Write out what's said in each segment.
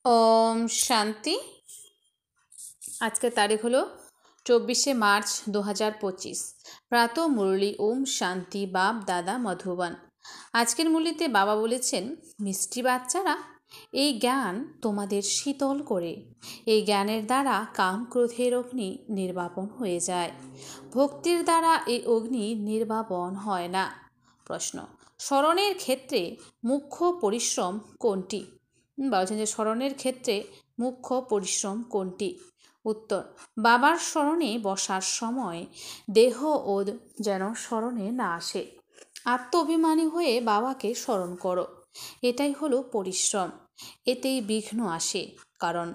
ওম শান্তি। আজকের তারিখ হলো 24 মার্চ 2025। প্রাত মুরলি ওম শান্তি বাপ দাদা মধুবন। আজকের মুরলিতে বাবা বলেছেন, মিষ্টি বাচ্চারা, এই জ্ঞান তোমাদের শীতল করে। এই জ্ঞানের দ্বারা কাম ক্রোধের অগ্নি নির্বাপন হয়ে যায়। ভক্তির দ্বারা এই অগ্নি নির্বাপন হয় না। প্রশ্ন: স্মরণের ক্ষেত্রে মুখ্য পরিশ্রম কোনটি? বলছেন যে স্মরণের ক্ষেত্রে মুখ্য পরিশ্রম কোনটি? উত্তর: বাবার স্মরণে বসার সময় দেহ ও যেন স্মরণে না আসে। আত্ম অভিমানী হয়ে বাবাকে স্মরণ করো, এটাই হলো পরিশ্রম। এতেই বিঘ্ন আসে, কারণ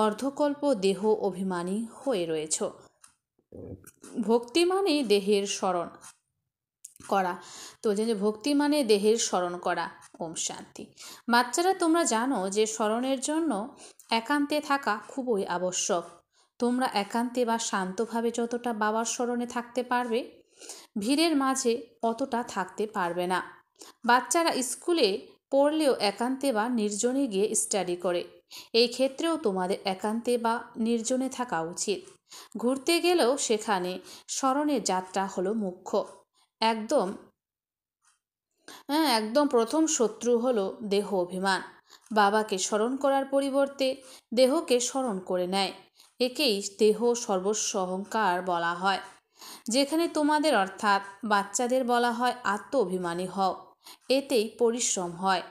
অর্ধকল্প দেহ অভিমানী হয়ে রয়েছ। ভক্তি মানে দেহের স্মরণ করা। তো যে ভক্তি মানে দেহের স্মরণ করা। ওম শান্তি। বাচ্চারা, তোমরা জানো যে স্মরণের জন্য একান্তে থাকা খুবই আবশ্যক। তোমরা একান্তে বা শান্তভাবে যতটা বাবার স্মরণে থাকতে পারবে, ভিড়ের মাঝে অতটা থাকতে পারবে না। বাচ্চারা স্কুলে পড়লেও একান্তে বা নির্জনে গিয়ে স্টাডি করে। এই ক্ষেত্রেও তোমাদের একান্তে বা নির্জনে থাকা উচিত। ঘুরতে গেলেও সেখানে স্মরণের যাত্রা হলো মুখ্য। একদম প্রথম শত্রু হলো দেহ অভিমান। বাবাকে স্মরণ করার পরিবর্তে দেহকে স্মরণ করে নেয়। একেই দেহ সর্বস্ব অহংকার বলা হয়। যেখানে তোমাদের অর্থাৎ বাচ্চাদের বলা হয় আত্ম অভিমানী হও, এতেই পরিশ্রম হয়।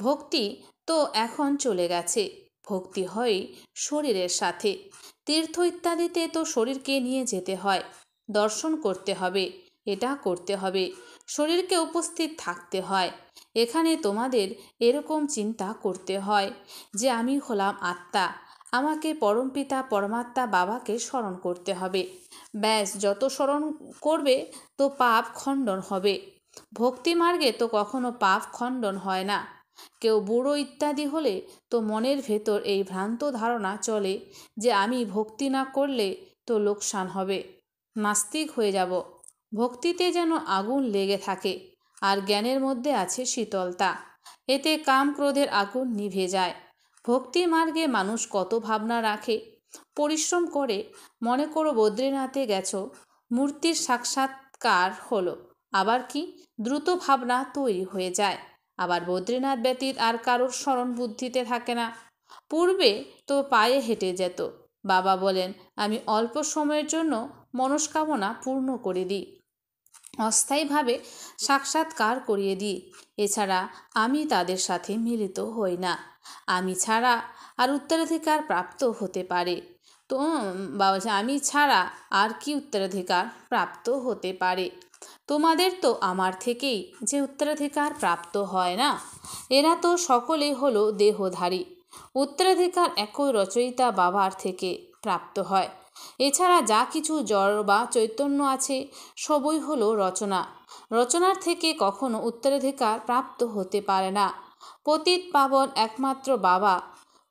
ভক্তি তো এখন চলে গেছে। ভক্তি হয় শরীরের সাথে। তীর্থ ইত্যাদিতে তো শরীরকে নিয়ে যেতে হয়, দর্শন করতে হবে, এটা করতে হবে, শরীরকে উপস্থিত থাকতে হয়। এখানে তোমাদের এরকম চিন্তা করতে হয় যে আমি হলাম আত্মা, আমাকে পরমপিতা পরমাত্মা বাবাকে স্মরণ করতে হবে। ব্যাস, যত স্মরণ করবে তো পাপ খণ্ডন হবে। ভক্তি মার্গে তো কখনো পাপ খণ্ডন হয় না। কেউ বুড়ো ইত্যাদি হলে তো মনের ভেতর এই ভ্রান্ত ধারণা চলে যে আমি ভক্তি না করলে তো লোকসান হবে, নাস্তিক হয়ে যাব। ভক্তিতে যেন আগুন লেগে থাকে, আর জ্ঞানের মধ্যে আছে শীতলতা। এতে কাম ক্রোধের আগুন নিভে যায়। ভক্তি মার্গে মানুষ কত ভাবনা রাখে, পরিশ্রম করে। মনে করো বদ্রীনাথে গেছো, মূর্তির সাক্ষাৎকার হলো, আবার কি দ্রুত ভাবনা তৈরি হয়ে যায়। আবার বদ্রীনাথ ব্যতীত আর কারোর স্মরণ বুদ্ধিতে থাকে না। পূর্বে তো পায়ে হেঁটে যেত। বাবা বলেন, আমি অল্প সময়ের জন্য মনস্কামনা পূর্ণ করে দিই, অস্থায়ীভাবে সাক্ষাৎকার করিয়ে দিই। এছাড়া আমি তাদের সাথে মিলিত হই না। আমি ছাড়া আর উত্তরাধিকার প্রাপ্ত হতে পারে? তো বাবা, আমি ছাড়া আর কি উত্তরাধিকার প্রাপ্ত হতে পারে? তোমাদের তো আমার থেকেই যে উত্তরাধিকার প্রাপ্ত হয় না। এরা তো সকলেই হলো দেহধারী। উত্তরাধিকার একই রচয়িতা বাবার থেকে প্রাপ্ত হয়। এছাড়া যা কিছু জড় বা চৈতন্য আছে সবই হলো রচনা। রচনার থেকে কখনো উত্তরাধিকার প্রাপ্ত হতে পারে না। পতিত পাবন একমাত্র বাবা।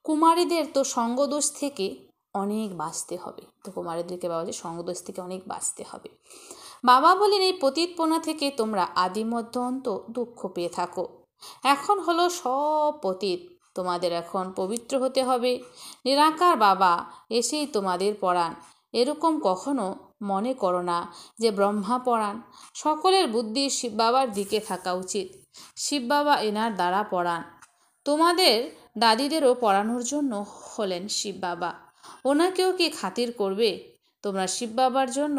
কুমারীদের তো সঙ্গদোষ থেকে অনেক বাঁচতে হবে। তো কুমারীদেরকে বাবা যে সঙ্গদোষ থেকে অনেক বাঁচতে হবে। বাবা বলেন, এই পতিতপনা থেকে তোমরা আদি মধ্য অন্ত দুঃখ পেয়ে থাকো। এখন হলো সব পতিত, তোমাদের এখন পবিত্র হতে হবে। নিরাকার বাবা এসেই তোমাদের পড়ান। এরকম কখনো মনে করো না যে ব্রহ্মা পড়ান। সকলের বুদ্ধি শিব বাবার দিকে থাকা উচিত। শিব বাবা এনার দ্বারা পড়ান। তোমাদের দাদিদেরও পড়ানোর জন্য হলেন শিব বাবা। ওনাকেও কি খাতির করবে? তোমরা শিব বাবার জন্য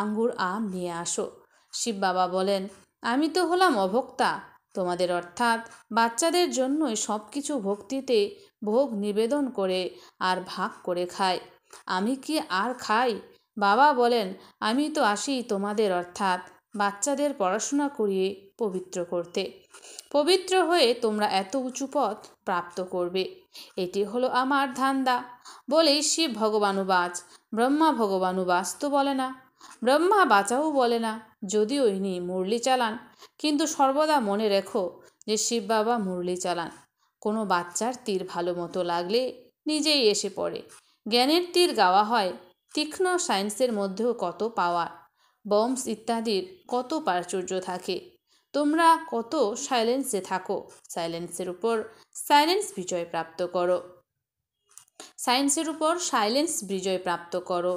আঙ্গুর আম নিয়ে আসো। শিব বাবা বলেন, আমি তো হলাম অভোক্তা। তোমাদের অর্থাৎ বাচ্চাদের জন্যই সব কিছু ভক্তিতে ভোগ নিবেদন করে আর ভাগ করে খায়। আমি কি আর খাই? বাবা বলেন, আমি তো আসি তোমাদের অর্থাৎ বাচ্চাদের পড়াশোনা করিয়ে পবিত্র করতে। পবিত্র হয়ে তোমরা এত উঁচু পথ প্রাপ্ত করবে, এটি হলো আমার ধান্দা। বলেই শিব ভগবানুবাচ। ব্রহ্মা ভগবানুবাচ তো বলে না, ব্রহ্মা বাঁচাও বলে না, যদিও ইনি মুরলি চালান। কিন্তু সর্বদা মনে রেখো যে শিব বাবা মুরলি চালান। কোনো বাচ্চার তীর ভালো মতো লাগলে নিজেই এসে পড়ে। জ্ঞানের তীর গাওয়া হয়। তীক্ষ্ণ সায়েন্সের মধ্যেও কত পাওয়ার, বম্বস ইত্যাদির কত প্রাচুর্য থাকে। তোমরা কত সাইলেন্সে থাকো, সাইলেন্সের উপর সাইলেন্স বিজয় প্রাপ্ত করো। সায়েন্সের উপর সাইলেন্স বিজয় প্রাপ্ত করো।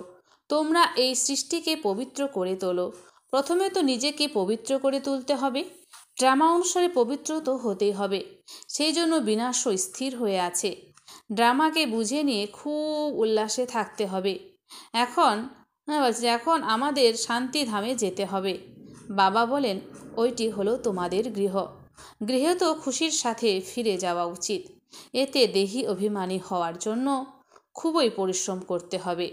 তোমরা এই সৃষ্টিকে পবিত্র করে তোলো। প্রথমে তো নিজেকে পবিত্র করে তুলতে হবে। ড্রামা অনুসারে পবিত্র তো হতেই হবে। সেই জন্য বিনাশ স্থির হয়ে আছে। ড্রামাকে বুঝে নিয়ে খুব উল্লাসে থাকতে হবে। এখন আমাদের শান্তিধামে যেতে হবে। বাবা বলেন, ওইটি হলো তোমাদের গৃহ। গৃহে তো খুশির সাথে ফিরে যাওয়া উচিত। এতে দেহি অভিমানী হওয়ার জন্য খুবই পরিশ্রম করতে হবে।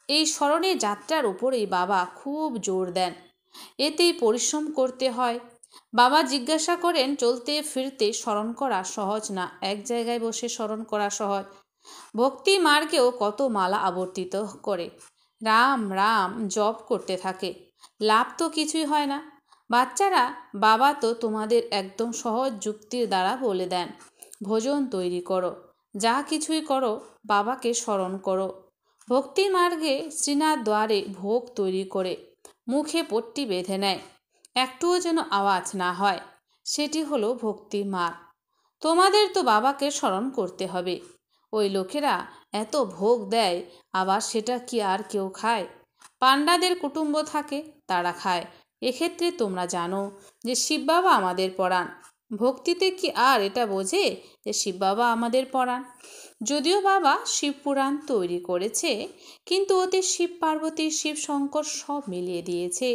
এই স্মরণের যাত্রার উপরেই বাবা খুব জোর দেন। এতেই পরিশ্রম করতে হয়। বাবা জিজ্ঞাসা করেন, চলতে ফিরতে স্মরণ করা সহজ না এক জায়গায় বসে স্মরণ করা সহজ? ভক্তি মার্গেও কত মালা আবর্তিত করে, রাম রাম জপ করতে থাকে, লাভ তো কিছুই হয় না। বাচ্চারা, বাবা তো তোমাদের একদম সহজ যুক্তির দ্বারা বলে দেন, ভোজন তৈরি করো, যা কিছুই করো বাবাকে স্মরণ করো। ভক্তি মার্গে শ্রীনাথ দ্বারে ভোগ তৈরি করে মুখে পট্টি বেঁধে নেয়, একটুও যেন আওয়াজ না হয়। সেটি হলো ভক্তি মার্গ। তোমাদের তো বাবাকে স্মরণ করতে হবে। ওই লোকেরা এত ভোগ দেয়, আবার সেটা কি আর কেউ খায়? পাণ্ডাদের কুটুম্ব থাকে, তারা খায়। এক্ষেত্রে তোমরা জানো যে শিব বাবা আমাদের পরাণ। ভক্তিতে কি আর এটা বোঝে যে শিব বাবা আমাদের পরাণ? যদিও বাবা শিব পুরাণ তৈরি করেছে, কিন্তু ওতে শিব পার্বতী শিব শঙ্কর সব মিলিয়ে দিয়েছে।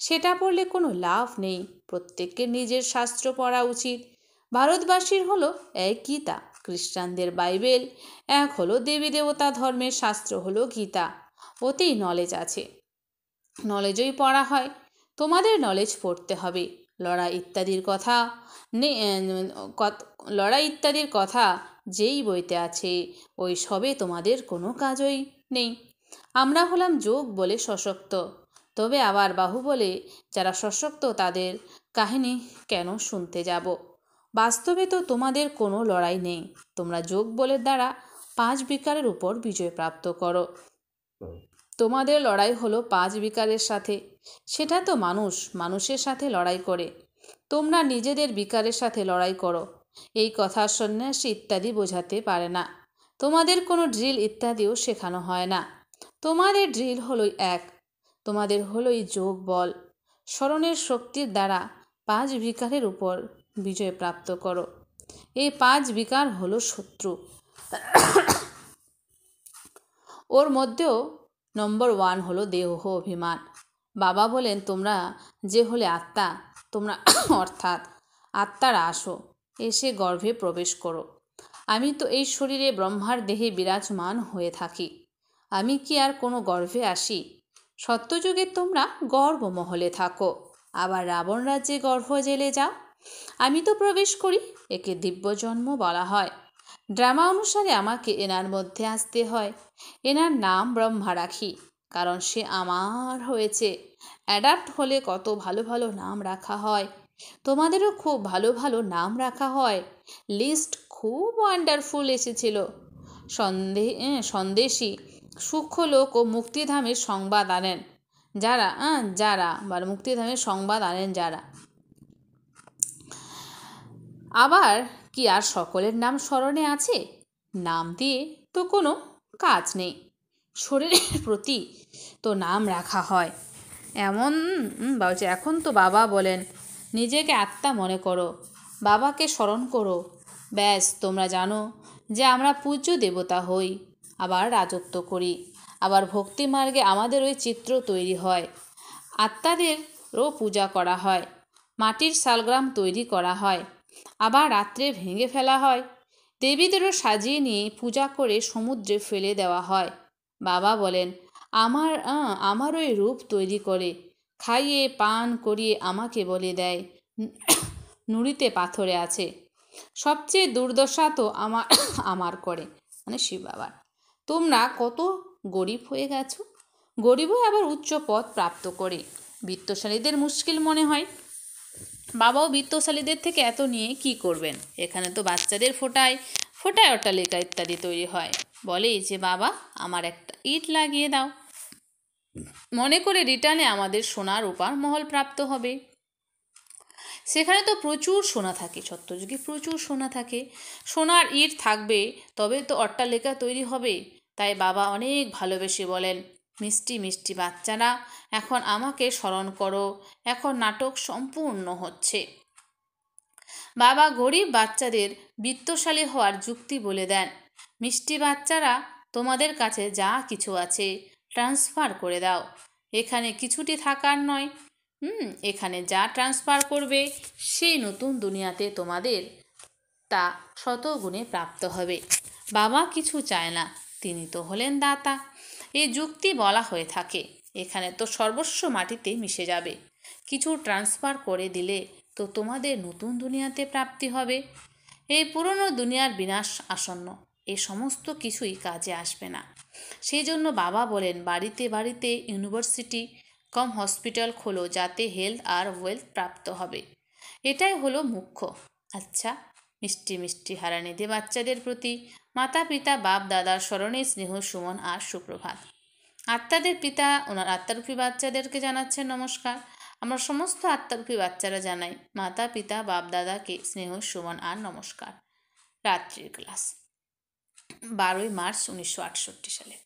সেটা পড়লে কোনো লাভ নেই। প্রত্যেককে নিজের শাস্ত্র পড়া উচিত। ভারতবাসীর হলো এক গীতা, খ্রিস্টানদের বাইবেল, এক হলো দেবী দেবতা ধর্মের শাস্ত্র হলো গীতা। ওতেই নলেজ আছে, নলেজই পড়া হয়। তোমাদের নলেজ পড়তে হবে। লড়াই ইত্যাদির কথা লড়াই ইত্যাদির কথা যেই বইতে আছে, ওই সবে তোমাদের কোনো কাজই নেই। আমরা হলাম যোগ বলে সশক্ত, তবে আবার বাহু বলে যারা সশক্ত তাদের কাহিনী কেন শুনতে যাব? বাস্তবে তো তোমাদের কোনো লড়াই নেই। তোমরা যোগ বলের দ্বারা 5 বিকারের উপর বিজয় প্রাপ্ত করো। তোমাদের লড়াই হলো 5 বিকারের সাথে। সেটা তো মানুষের সাথে লড়াই করে। তোমরা নিজেদের বিকারের সাথে লড়াই করো। এই কথা সন্ন্যাসী ইত্যাদি বোঝাতে পারে না। তোমাদের কোনো ড্রিল ইত্যাদিও শেখানো হয় না। তোমাদের ড্রিল হলোই এক, তোমাদের হলোই যোগ বল। স্মরণের শক্তির দ্বারা 5 বিকারের উপর বিজয় প্রাপ্ত করো। এই 5 বিকার হলো শত্রু। ওর মধ্যেও নম্বর 1 হলো দেহ অভিমান। বাবা বলেন, তোমরা যে হলে আত্মা, তোমরা অর্থাৎ আত্মারা আসো, এসে গর্ভে প্রবেশ করো। আমি তো এই শরীরে ব্রহ্মার দেহে বিরাজমান হয়ে থাকি। আমি কি আর কোনো গর্ভে আসি? সত্যযুগে তোমরা গর্ভমহলে থাকো, আবার রাবণ রাজ্যে গর্ভ জেলে যাও। আমি তো প্রবেশ করি, একে দিব্য জন্ম বলা হয়। ড্রামা অনুসারে আমাকে এনার মধ্যে আসতে হয়। এনার নাম ব্রহ্মা রাখি, কারণ সে আমার হয়েছে। অ্যাডাপ্ট হলে কত ভালো ভালো নাম রাখা হয়। তোমাদেরও খুব ভালো ভালো নাম রাখা হয়। লিস্ট খুব ওয়ান্ডারফুল এসেছিল। সন্দেশী সূক্ষ্মলোক ও মুক্তিধামের সংবাদ আনেন যারা মুক্তিধামের সংবাদ আনেন যারা। আবার কি আর সকলের নাম স্মরণে আছে? নাম দিয়ে তো কোনো কাজ নেই। শরীরের প্রতি তো নাম রাখা হয়। এখন তো বাবা বলেন, নিজেকে আত্মা মনে করো, বাবাকে স্মরণ করো। ব্যাস, তোমরা জানো যে আমরা পূজ্য দেবতা হই, আবার রাজত্ব করি। আবার ভক্তি মার্গে আমাদের ওই চিত্র তৈরি হয়। আত্মাদেরও পূজা করা হয়। মাটির শালগ্রাম তৈরি করা হয়, আবার রাত্রে ভেঙে ফেলা হয়। দেবীদেরও সাজিয়ে নিয়ে পূজা করে সমুদ্রে ফেলে দেওয়া হয়। বাবা বলেন, আমার ওই রূপ তৈরি করে খাইয়ে পান করিয়ে আমাকে বলে দেয়, নুড়িতে পাথরে আছে। সবচেয়ে দুর্দশা তো আমার করে, মানে শিব বাবার। তোমরা কত গরিব হয়ে গেছো। গরিবই আবার উচ্চ পদ প্রাপ্ত করে। বিত্তশালীদের মুশকিল মনে হয়। বাবাও বিত্তশালীদের থেকে এত নিয়ে কি করবেন? এখানে তো বাচ্চাদের ফোটায় অট্টালিকা ইত্যাদি তৈরি হয়। বলে যে, বাবা আমার একটা ইট লাগিয়ে দাও, মনে করে রিটার্নে আমাদের সোনার রূপার মহল প্রাপ্ত হবে। সেখানে তো প্রচুর সোনা থাকে, সত্যযুগে প্রচুর সোনা থাকে, সোনার ইট থাকবে, তবে তো অট্টালিকা তৈরি হবে। তাই বাবা অনেক ভালোবেসে বলেন, মিষ্টি মিষ্টি বাচ্চারা, এখন আমাকে স্মরণ করো, এখন নাটক সম্পূর্ণ হচ্ছে। বাবা গরিব বাচ্চাদের বিত্তশালী হওয়ার যুক্তি বলে দেন, মিষ্টি বাচ্চারা, তোমাদের কাছে যা কিছু আছে ট্রান্সফার করে দাও, এখানে কিছুটি থাকার নয়। এখানে যা ট্রান্সফার করবে সেই নতুন দুনিয়াতে তোমাদের তা শতগুণে প্রাপ্ত হবে। বাবা কিছু চায় না, তিনি তো হলেন দাতা। এই যুক্তি বলা হয়ে থাকে, এখানে তো সর্বস্ব মাটিতে মিশে যাবে, কিছু ট্রান্সফার করে দিলে তো তোমাদের নতুন দুনিয়াতে প্রাপ্তি হবে। এই পুরনো দুনিয়ার বিনাশ আসন্ন, এই সমস্ত কিছুই কাজে আসবে না। সেই জন্য বাবা বলেন, বাড়িতে বাড়িতে ইউনিভার্সিটি কম হসপিটাল খোলো, যাতে হেলথ আর ওয়েলথ প্রাপ্ত হবে। এটাই হলো মুখ্য। আচ্ছা, মিষ্টি মিষ্টি হারানিধি বাচ্চাদের প্রতি মাতা পিতা বাপ দাদার স্মরণে স্নেহ সুমন আর সুপ্রভাত। আত্মাদের পিতা ওনার আত্মারূপী বাচ্চাদেরকে জানাচ্ছেন নমস্কার। আমরা সমস্ত আত্মারূপী বাচ্চারা জানাই মাতা পিতা বাপ দাদাকে স্নেহ সুমন আর নমস্কার। রাত্রির ক্লাস, 12 মার্চ 1968 সালে।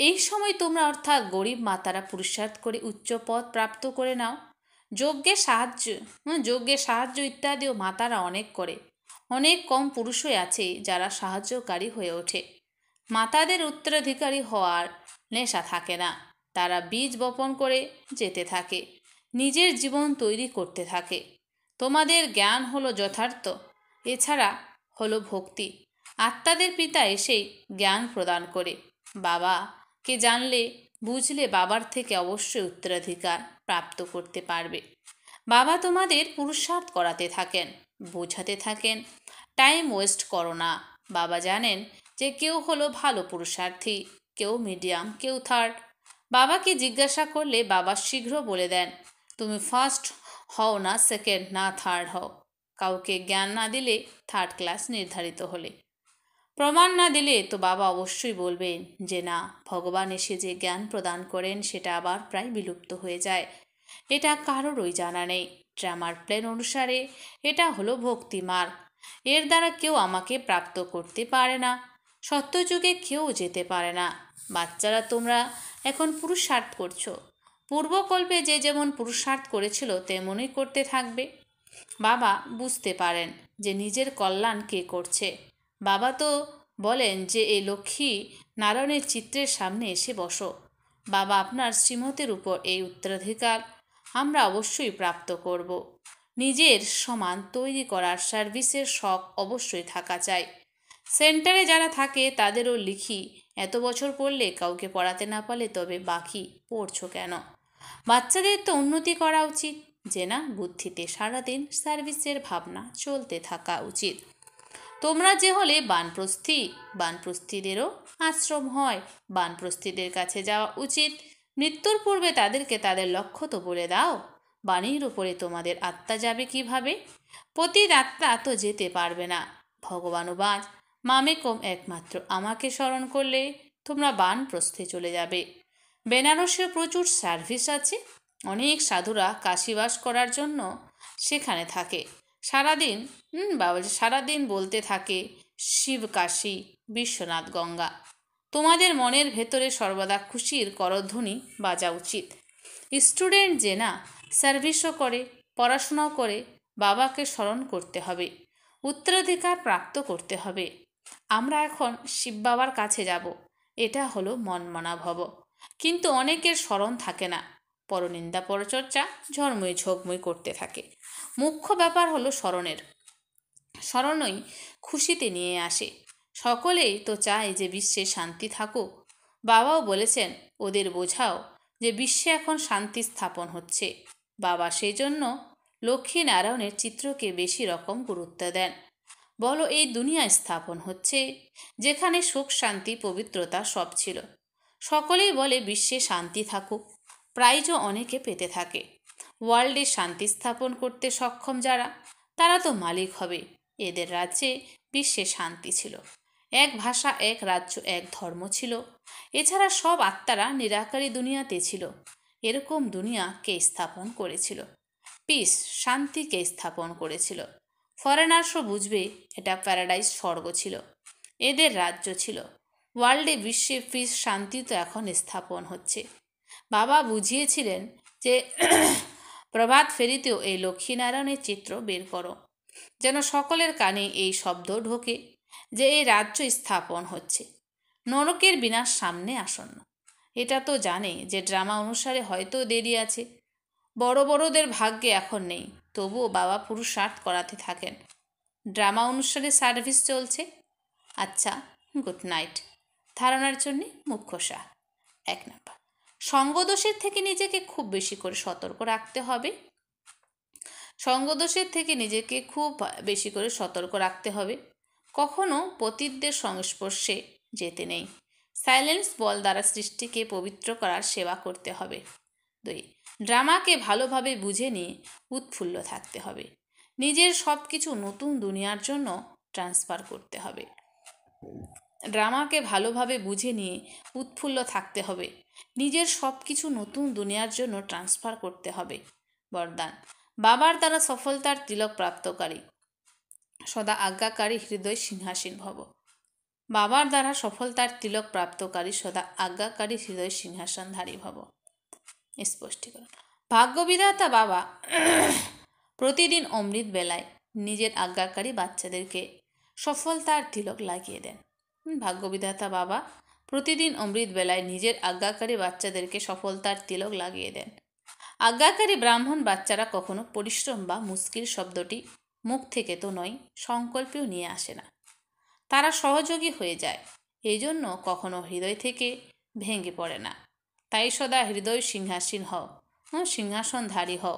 এই সময় তোমরা অর্থাৎ গরিব মাতারা পুরুষার্থ করে উচ্চ পদ প্রাপ্ত করে নাও। যজ্ঞে সাহায্য ইত্যাদিও মাতারা অনেক করে। অনেক কম পুরুষই আছে যারা সাহায্যকারী হয়ে ওঠে। মাতাদের উত্তরাধিকারী হওয়ার নেশা থাকে না, তারা বীজ বপন করে যেতে থাকে, নিজের জীবন তৈরি করতে থাকে। তোমাদের জ্ঞান হলো যথার্থ, এছাড়া হলো ভক্তি। আত্মাদের পিতা এসেই জ্ঞান প্রদান করে। বাবাকে জানলে বুঝলে বাবার থেকে অবশ্যই উত্তরাধিকার প্রাপ্ত করতে পারবে। বাবা তোমাদের পুরুষার্থ করাতে থাকেন, বোঝাতে থাকেন, টাইম ওয়েস্ট করো না। বাবা জানেন যে কেউ হলো ভালো পুরুষার্থী, কেউ মিডিয়াম, কেউ থার্ড। বাবাকে জিজ্ঞাসা করলে বাবা শীঘ্র বলে দেন, তুমি ফার্স্ট হও না সেকেন্ড না থার্ড হও। কাউকে জ্ঞান না দিলে থার্ড ক্লাস নির্ধারিত হলে, প্রমাণ না দিলে তো বাবা অবশ্যই বলবেন যে না, ভগবান এসে যে জ্ঞান প্রদান করেন সেটা আবার প্রায় বিলুপ্ত হয়ে যায়। এটা কারোরই জানা নেই। ড্রামার প্ল্যান অনুসারে এটা হলো ভক্তি মার্গ, এর দ্বারা কেউ আমাকে প্রাপ্ত করতে পারে না, সত্যযুগে কেউ যেতে পারে না। বাচ্চারা, তোমরা এখন পুরুষার্থ করছো, পূর্বকল্পে যে যেমন পুরুষার্থ করেছিল তেমনই করতে থাকবে। বাবা বুঝতে পারেন যে নিজের কল্যাণ কে করছে। বাবা তো বলেন যে এই লক্ষ্মী নারায়ণের চিত্রের সামনে এসে বসো। বাবা আপনার শ্রীমতের উপর এই উত্তরাধিকার আমরা অবশ্যই প্রাপ্ত করব। নিজের সমান তৈরি করার সার্ভিসের শখ অবশ্যই থাকা চাই। সেন্টারে যারা থাকে তাদেরও লিখি, এত বছর পড়লে কাউকে পড়াতে না পারলে তবে বাকি পড়ছো কেন? বাচ্চাদের তো উন্নতি করা উচিত, যে না, বুদ্ধিতে সারাদিন সার্ভিসের ভাবনা চলতে থাকা উচিত। তোমরা যে হলে বানপ্রস্থী, বানপ্রস্থীদেরও আশ্রম হয়, বানপ্রস্থীদের কাছে যাওয়া উচিত। মৃত্যুর পূর্বে তাদেরকে তাদের লক্ষ্য তো বলে দাও। বাণীর উপরে তোমাদের আত্মা যাবে কিভাবে? পতির আত্মা তো যেতে পারবে না। ভগবানুবাদ মামেকম, একমাত্র আমাকে স্মরণ করলে তোমরা বানপ্রস্থে চলে যাবে। বেনারসেও প্রচুর সার্ভিস আছে। অনেক সাধুরা কাশীবাস করার জন্য সেখানে থাকে। সারাদিন সারাদিন বলতে থাকে শিব কাশী, বিশ্বনাথ গঙ্গা। তোমাদের মনের ভেতরে সর্বদা খুশির করধ্বনি বাজা উচিত। স্টুডেন্ট যে না, সার্ভিসও করে, পড়াশোনাও করে, বাবাকে স্মরণ করতে হবে, উত্তরাধিকার প্রাপ্ত করতে হবে। আমরা এখন শিব বাবার কাছে যাব, এটা হলো মনমনাভব। কিন্তু অনেকের স্মরণ থাকে না, পরনিন্দা পরচর্চা ঝড়ময় ঝোঁকময় করতে থাকে। মুখ্য ব্যাপার হলো স্মরণের, স্মরণই খুশিতে নিয়ে আসে। সকলেই তো চায় যে বিশ্বে শান্তি থাকুক। বাবাও বলেছেন ওদের বোঝাও যে বিশ্বে এখন শান্তি স্থাপন হচ্ছে। বাবা সেই জন্য লক্ষ্মী নারায়ণের চিত্রকে বেশি রকম গুরুত্ব দেন। বলো, এই দুনিয়ায় স্থাপন হচ্ছে যেখানে সুখ শান্তি পবিত্রতা সব ছিল। সকলেই বলে বিশ্বে শান্তি থাকুক, প্রাইজও অনেকে পেতে থাকে। ওয়ার্ল্ডে শান্তি স্থাপন করতে সক্ষম যারা, তারা তো মালিক হবে। এদের রাজ্যে বিশ্বে শান্তি ছিল, এক ভাষা, এক রাজ্য, এক ধর্ম ছিল। এছাড়া সব আত্মারা নিরাকারী দুনিয়াতে ছিল। এরকম দুনিয়া কে স্থাপন করেছিল? পিস শান্তিকে স্থাপন করেছিল। ফরেনার্সও বুঝবে এটা প্যারাডাইস স্বর্গ ছিল, এদের রাজ্য ছিল। ওয়ার্ল্ডে বিশ্বে পিস শান্তি তো এখন স্থাপন হচ্ছে। বাবা বুঝিয়েছিলেন যে প্রভাত ফেরিতেও এই লক্ষ্মীনারায়ণের চিত্র বের করো, যেন সকলের কানে এই শব্দ ঢোকে যে এই রাজ্য স্থাপন হচ্ছে। নরকের বিনাশ সামনে আসন্ন। এটা তো জানে যে ড্রামা অনুসারে হয়তো দেরি আছে, বড় বড়দের ভাগ্যে এখন নেই, তবুও বাবা পুরুষার্থ করাতে থাকেন। ড্রামা অনুসারে সার্ভিস চলছে। আচ্ছা, গুড নাইট। ধারণার জন্য মুখ্য সার। 1 নম্বর, সঙ্গদোষের থেকে নিজেকে খুব বেশি করে সতর্ক রাখতে হবে। সঙ্গদোষের থেকে নিজেকে খুব বেশি করে সতর্ক রাখতে হবে। কখনো পতিতদের সংস্পর্শে যেতে নেই। সাইলেন্স বল দ্বারা সৃষ্টিকে পবিত্র করার সেবা করতে হবে। 2, ড্রামাকে ভালোভাবে বুঝে নিয়ে উৎফুল্ল থাকতে হবে। নিজের সব কিছু নতুন দুনিয়ার জন্য ট্রান্সফার করতে হবে। ড্রামাকে ভালোভাবে বুঝে নিয়ে উৎফুল্ল থাকতে হবে। নিজের সব কিছু নতুন দুনিয়ার জন্য ট্রান্সফার করতে হবে। বরদান, বাবার দ্বারা সফলতার তিলক প্রাপ্তকারী, সদা আজ্ঞাকারী হৃদয় সিংহাসীন ভব। বাবার দ্বারা সফলতার তিলক প্রাপ্তকারী, সদা আজ্ঞাকারী হৃদয় সিংহাসনধারী ভব। স্পষ্টীকরণ, ভাগ্যবিধাতা বাবা প্রতিদিন অমৃত বেলায় নিজের আজ্ঞাকারী বাচ্চাদেরকে সফলতার তিলক লাগিয়ে দেন। ভাগ্যবিধাতা বাবা প্রতিদিন অমৃত বেলায় নিজের আজ্ঞাকারী বাচ্চাদেরকে সফলতার তিলক লাগিয়ে দেন। আজ্ঞাকারী ব্রাহ্মণ বাচ্চারা কখনো পরিশ্রম বা মুশকিল শব্দটি মুখ থেকে তো নয়, সংকল্পেও নিয়ে আসে না। তারা সহযোগী হয়ে যায়, এই জন্য কখনো হৃদয় থেকে ভেঙে পড়ে না। তাই সদা হৃদয় সিংহাসীন হও, সিংহাসনধারী হও,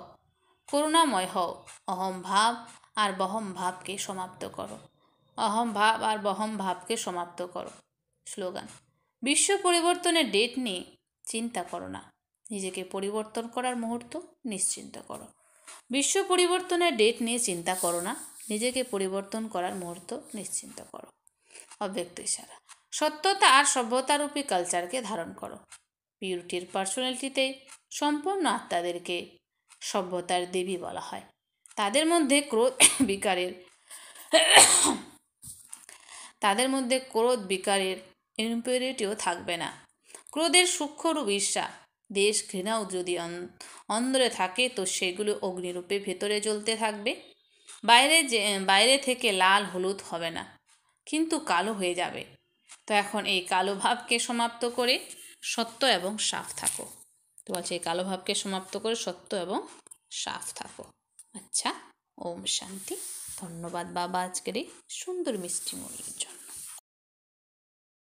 করুণাময় হও। অহম ভাব আর বহম ভাবকে সমাপ্ত করো। অহম ভাব আর বহম ভাবকে সমাপ্ত করো। স্লোগান, বিশ্ব পরিবর্তনের ডেট নিয়ে চিন্তা করো না, নিজেকে পরিবর্তন করার মুহূর্ত নিশ্চিন্ত করো। বিশ্ব পরিবর্তনের ডেট নিয়ে চিন্তা করো না, নিজেকে পরিবর্তন করার মুহূর্ত নিশ্চিন্ত করো। অব্যক্ত ইশারা, সত্যতা আর সভ্যতারূপী কালচারকে ধারণ করো। পিউরিটির পার্সোনালিটিতে সম্পন্ন আত্মাদেরকে সভ্যতার দেবী বলা হয়। তাদের মধ্যে ক্রোধ বিকারের ইম্পিউরিটিও থাকবে না। ক্রোধের সূক্ষ্মরূপ ঈর্ষা, দেশ ঘৃণাও যদি অন্দরে থাকে তো সেগুলো অগ্নিরূপে ভেতরে জ্বলতে থাকবে। বাইরে থেকে লাল হলুদ হবে না, কিন্তু কালো হয়ে যাবে। তো এখন এই কালো ভাবকে সমাপ্ত করে সত্য এবং সাফ থাকো। তো বলছে এই কালো ভাবকে সমাপ্ত করে সত্য এবং সাফ থাকো। আচ্ছা, ওম শান্তি। ধন্যবাদ বাবা আজকের এই সুন্দর মিষ্টি মনের জন্য।